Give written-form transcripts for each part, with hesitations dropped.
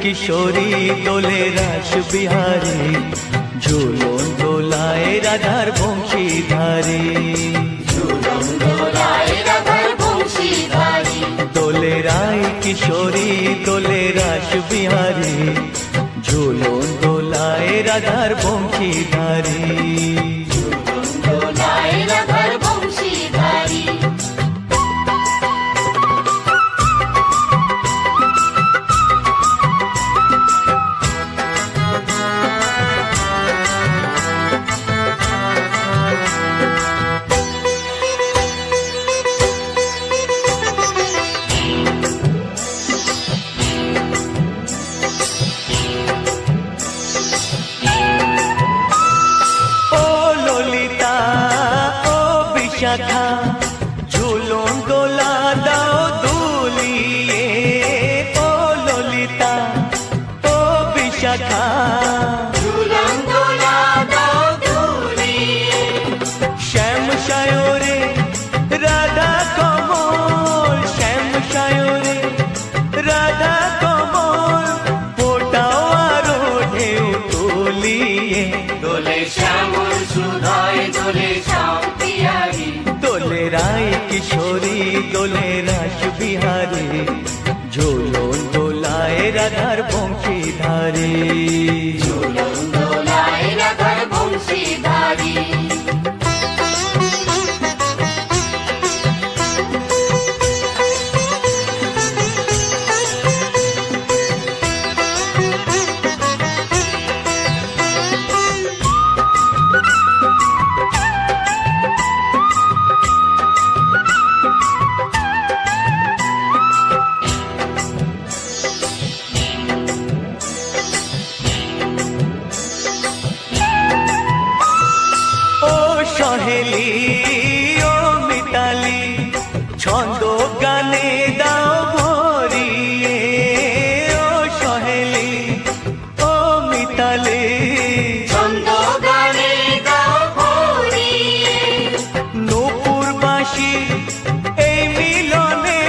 কিশোরী দোলে রাস বিহারী, ঝুলন দোলায় রাধার বংশীধারী। ঝুলন দোলায় রাধার বংশীধারী, দোলে রায় কিশোরী দোলে রাস বিহারী, ঝুলন দোলায় রাধার বংশীধারী। ঝুলন দোলায় রাধার বংশীধারী। শাখা ঝুলন দোলা দাও দুলিয়ে, ও ললিতা ও বিশাখা, ঝুলন দোলা দাও দুলিয়ে। শ্যাম সায়রে রাধা কমল, শ্যাম সায়রে রাধা কমল, ফোটাও আরো ঢেউ তুলিয়ে। দোলে শ্যামল সুধায় দোলে শ্যাম পিয়ারী, দোলে রায় কিশোরী দোলে রাস বিহারী, ঝুলন দোলায় রাধার বংশীধারী। ঝুলন দোলায় রাধার বংশীধারী। সহেলি ও মিতালি ছন্দ গানে দাও ভরিয়ে, ও সহেলি ও মিতালি ছন্দ গানে দাও ভরিয়ে। নূপুর বাঁশি এই মিলনে,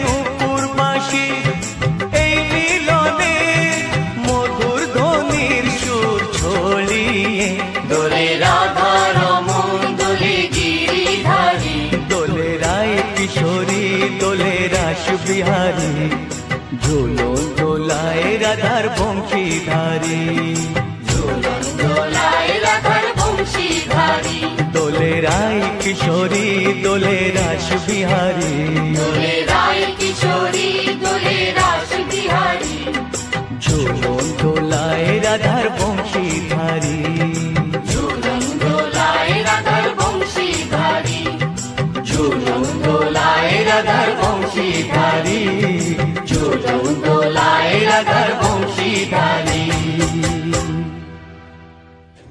নূপুর বাঁশি এই মিলনে, মধুর ধ্বনির সুর ছড়িয়ে। দোলে রাধা রমন দোলে গিরিধারী, দোলে রায় কিশোরী দোলে রাস বিহারী, ঝুলন দোলায় রাধার বংশীধারী। ঝুলন দোলায় রাধার বংশীধারী। দোলে রায় কিশোরী দোলে রাস বিহারী, দোলে রায় কিশোরী দোলে রাস বিহারী, ঝুলন দোলায় রাধার বংশীধারী। ঝুলন দোলায় রাধার বংশীধারী। ঝুলন দোলায় রাধার বংশীধারী। ঝুলন দোলায় রাধার বংশীধারী।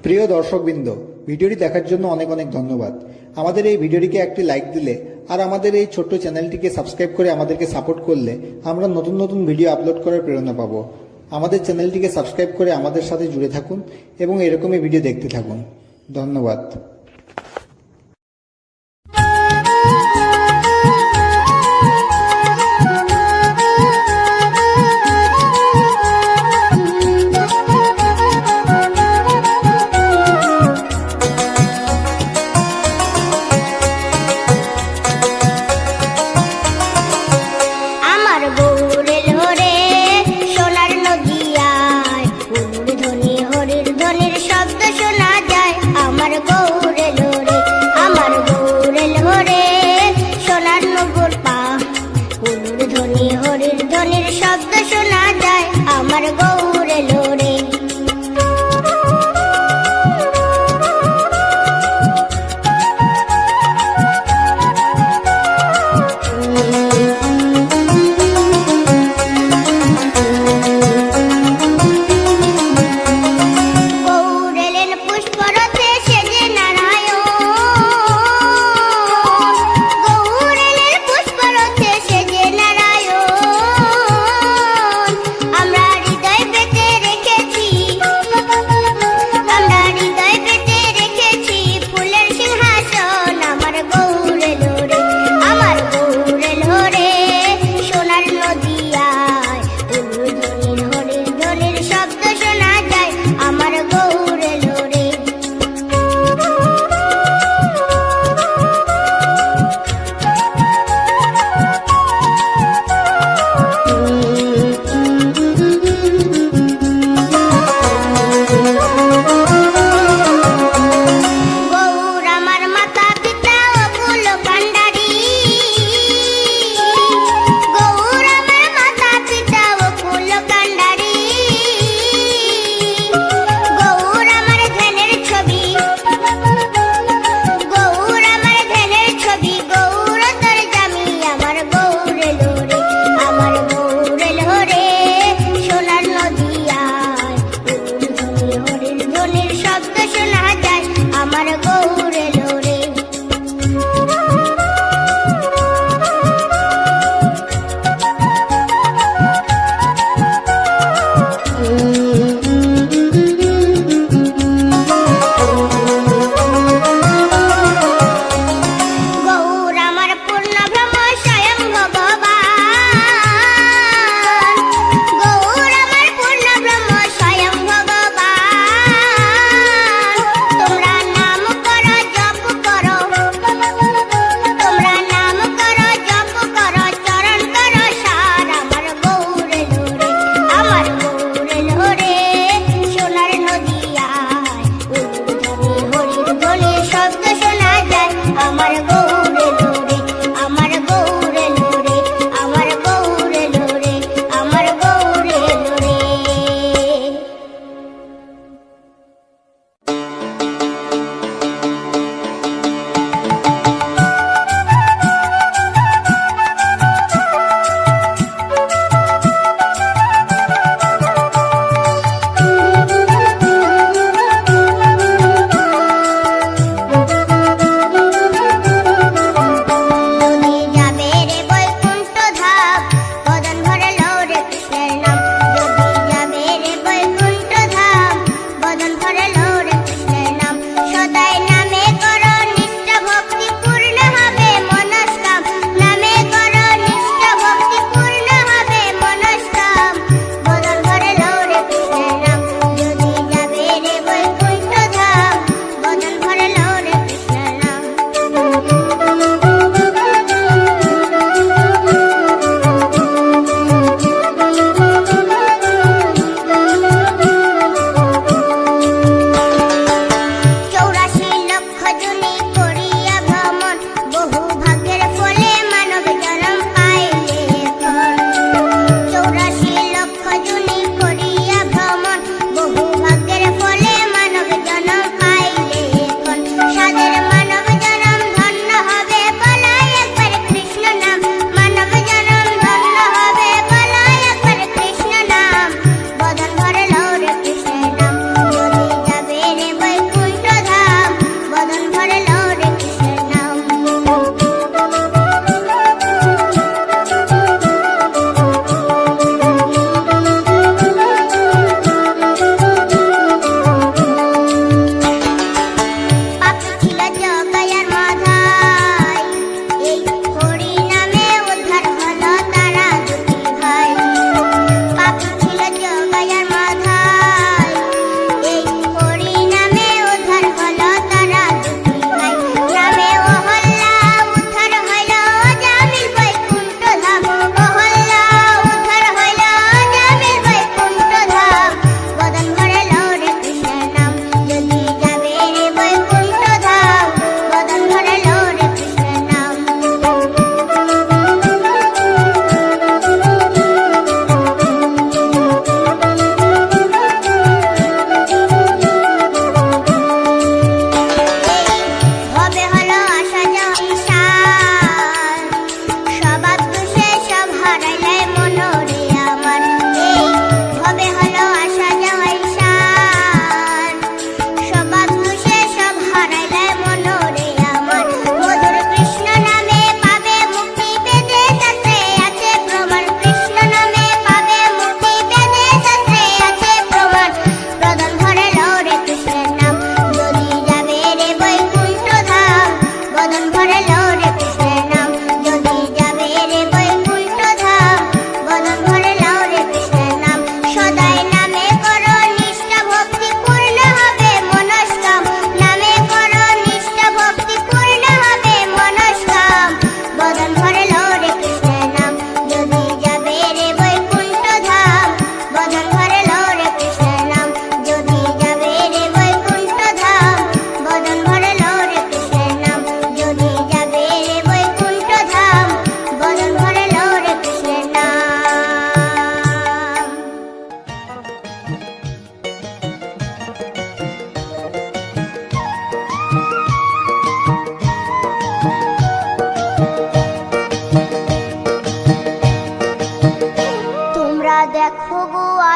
প্রিয় দর্শকবৃন্দ, ভিডিওটি দেখার জন্য অনেক অনেক ধন্যবাদ। আমাদের এই ভিডিওটিকে একটি লাইক দিলে আর আমাদের এই ছোট্ট চ্যানেলটিকে সাবস্ক্রাইব করে আমাদেরকে সাপোর্ট করলে আমরা নতুন নতুন ভিডিও আপলোড করার প্রেরণা পাবো। আমাদের চ্যানেলটিকে সাবস্ক্রাইব করে আমাদের সাথে জুড়ে থাকুন এবং এরকমই ভিডিও দেখতে থাকুন। ধন্যবাদ। আমার গৌর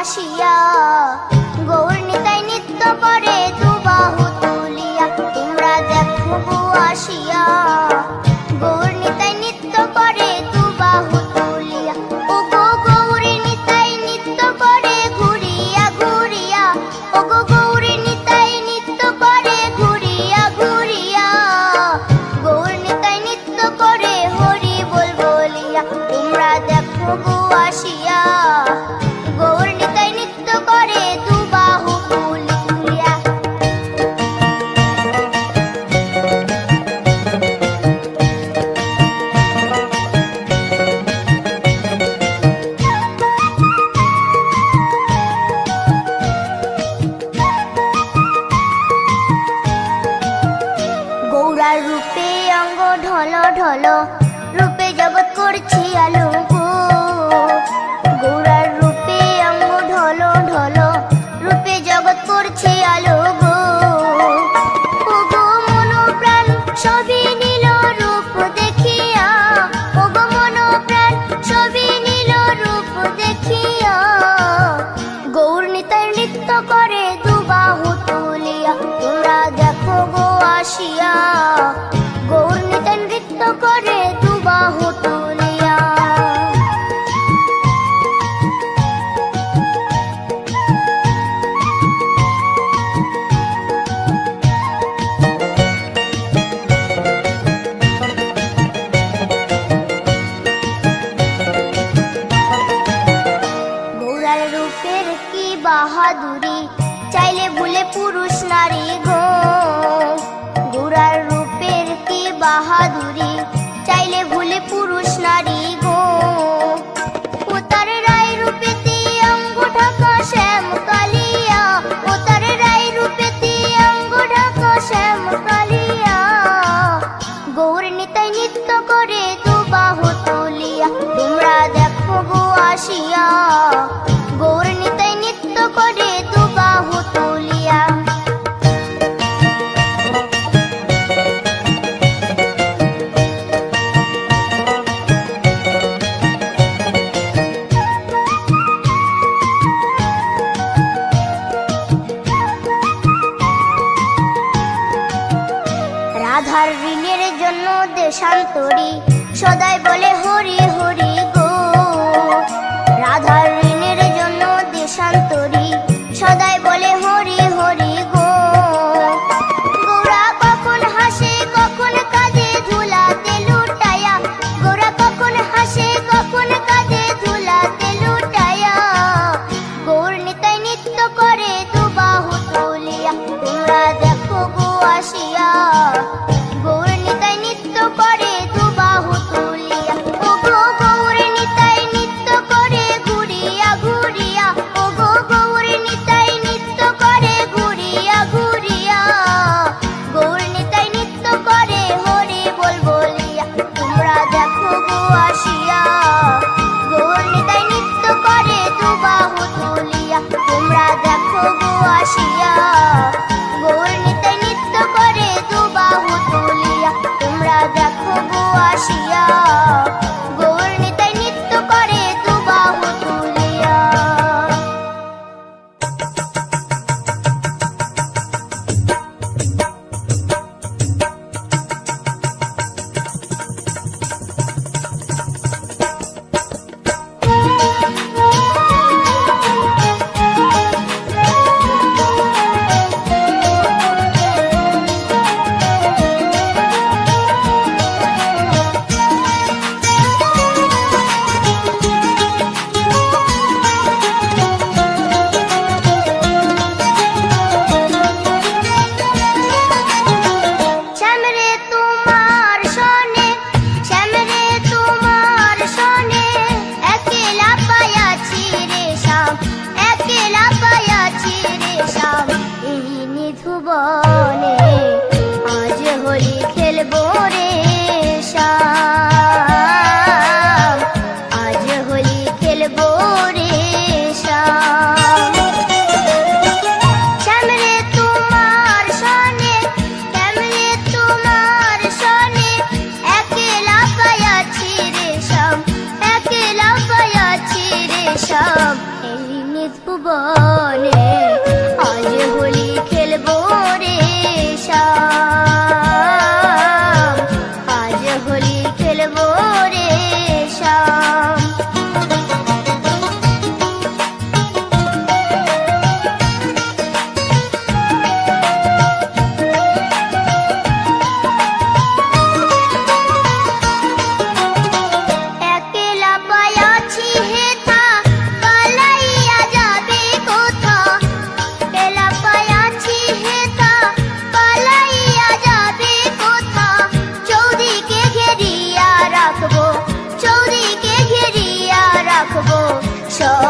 আসিয়া গৌর নিতাই নৃত্য করে দুবাহু তুলিয়া তোমরা দেখো গো আসিয়া গৌর নিতাই নৃত্য করে দুবাহু তুলিয়া ও গো গৌরী নিতাই নৃত্য করে ঘুরিয়া ঘুরিয়া ও গো গৌরী নিতাই নৃত্য করে ঘুরিয়া ঘুরিয়া গৌর নিতাই নৃত্য করে হরি বল বলিয়া তোমরা দেখো গো আসিয়া গৌর নিতাই নৃত্য করে দুবাহু তুলিয়া গৌরার রূপে অঙ্গ ঢল ঢল রূপে জগৎ করছি আলো গো গৌরার রূপে অঙ্গ ঢল ঢল রূপে জগৎ করছি আলো গো ও গো মন প্রাণ সবই নীল রূপ দেখিয়া ও গো মন প্রাণ সবই নীল রূপ দেখিয়া গৌর নিতাই নৃত্য করে দুবাহু তুলিয়া তোমরা দেখো গো আসিয়া গৌর নিতাই নৃত্য করে দুবাহু তুলিয়া গৌরার রূপের কি বাহাদুরি চাইলে ভুলে পুরুষ নারী গো গৌরার রূপের কি বাহাদুরি চাইলে ভুলে পুরুষ নারী গো ও তার রায় রূপেতে অঙ্গ ঢাকা শ্যাম কালিয়া ও তার রায় রূপেতে অঙ্গ ঢাকা শ্যাম কালিয়া গৌর নিতাই নৃত্য করে দুবাহু তুলিয়া তোমরা দেখো গো আসিয়া গৌর নিতাই নৃত্য করে দুবাহু তুলিয়া রাধার ঋণের জন্য দেশান্তরী সদাই বলে হরি হরি গো রাধার ঋণের জন্য দেশান্তরী সদাই বলে হরি হরি গো গৌরা কখন হাসে কখন কাঁদে ধুলাতে লুটায়া গৌরা কখন হাসে কখন কাঁদে ধুলাতে লুটায়া গৌর নিতাই নৃত্য করে দুবাহু তুলিয়া তোমরা দেখো গো আসিয়া গৌর নিতাই নৃত্য করে দুবাহু তুলিয়া ও গো গৌর নিতাই নৃত্য করে ঘুরিয়া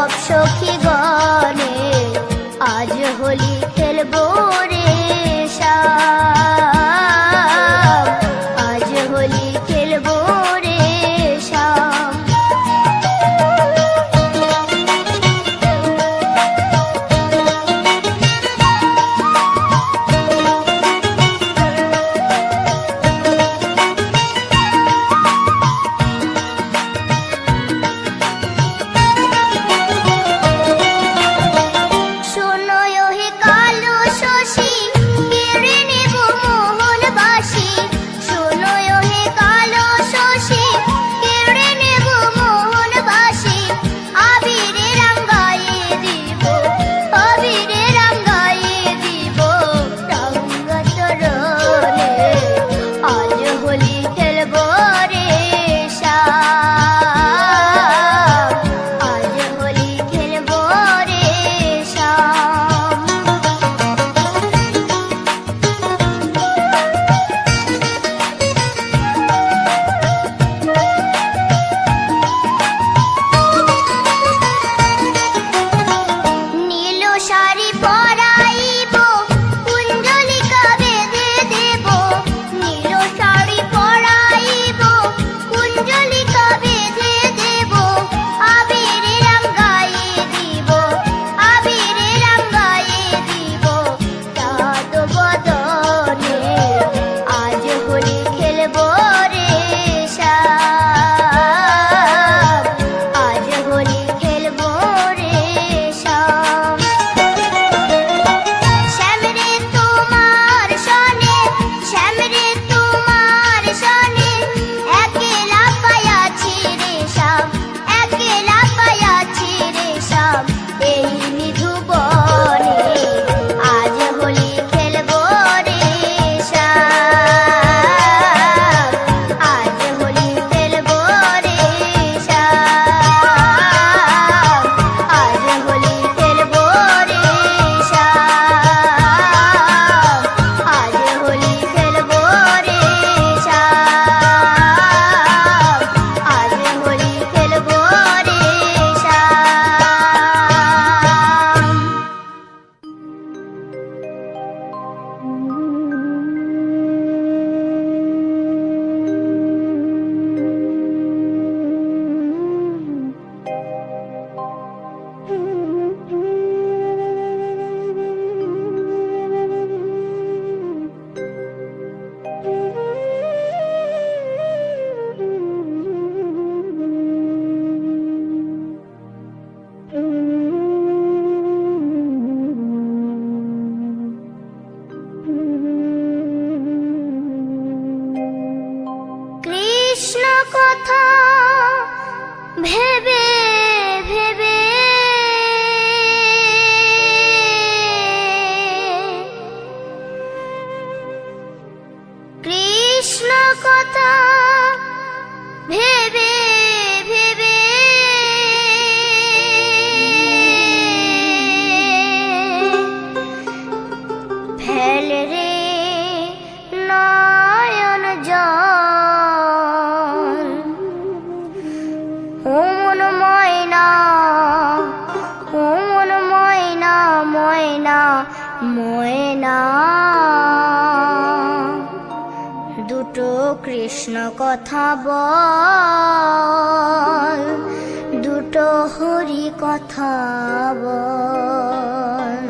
সব সখী গণে আজ হোলি খেলবো রে শ্যাম, আজ হোলি খেলবো রে শ্যাম। শোনো হে কালো শশী কেড়ে নেব মোহন বাসি, শোনো হে কালো শশী কেড়ে নেব মোহন বাসি। আবিরে রাঙ্গায়ে দিব, আবিরে রাঙ্গায়ে দিব রাঙ্গা চরণে, আজ হোলি খেলবো রে শ্যাম, আজ হোলি খেলবো রে শ্যাম। নীল শাড়ি পরাইব কুঞ্জলিকা বেঁধে দেব, নীল শাড়ি পরাইব কুঞ্জলিকা বেঁধে দেব। আবিরে রাঙ্গায়ে দিব, আবিরে রাঙ্গায়ে দিব চাঁদ বদনে, আজ হোলি খেলবো রে শ্যাম, আজ হোলি খেলবো রে শ্যাম। শ্যামরে তোমার সনে, শ্যামরে তোমার সনে একলা পায়াছি রে শ্যাম, একলা পায়াছি রে শ্যাম এই নিধুবনে, আজ হোলি খেলবো রে শ্যাম, আজ হোলি খেলবো রে শ্যাম, আজ হোলি খেলবো রে শ্যাম, আজ হোলি খেলবো রে শ্যাম, আজ হোলি খেলবো রে শ্যাম। কৃষ্ণ কথা ভেবে ভেবে কৃষ্ণ কথা ভেবে ভেবে ফেল রে নয়ন জল, ও মন ময়না, ও মন ময়না, ময়না ময়না। দুটো কৃষ্ণ কথা বল, দুটো হরি কথা বল।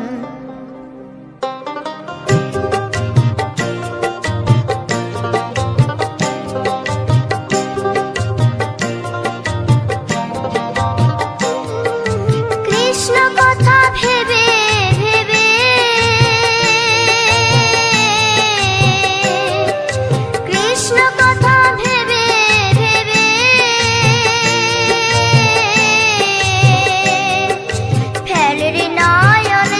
কৃষ্ণ কথা ভেবে ভেবে কৃষ্ণ কথা ভেবে ভেবে ফেল রে নয়ন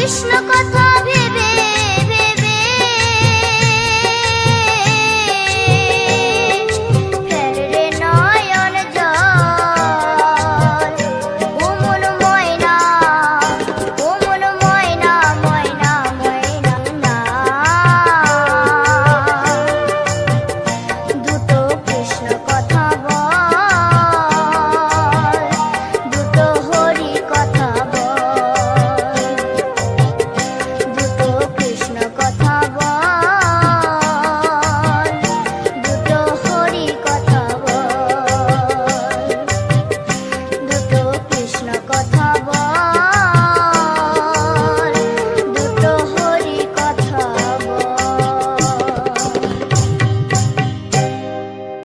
কৃষ্ণ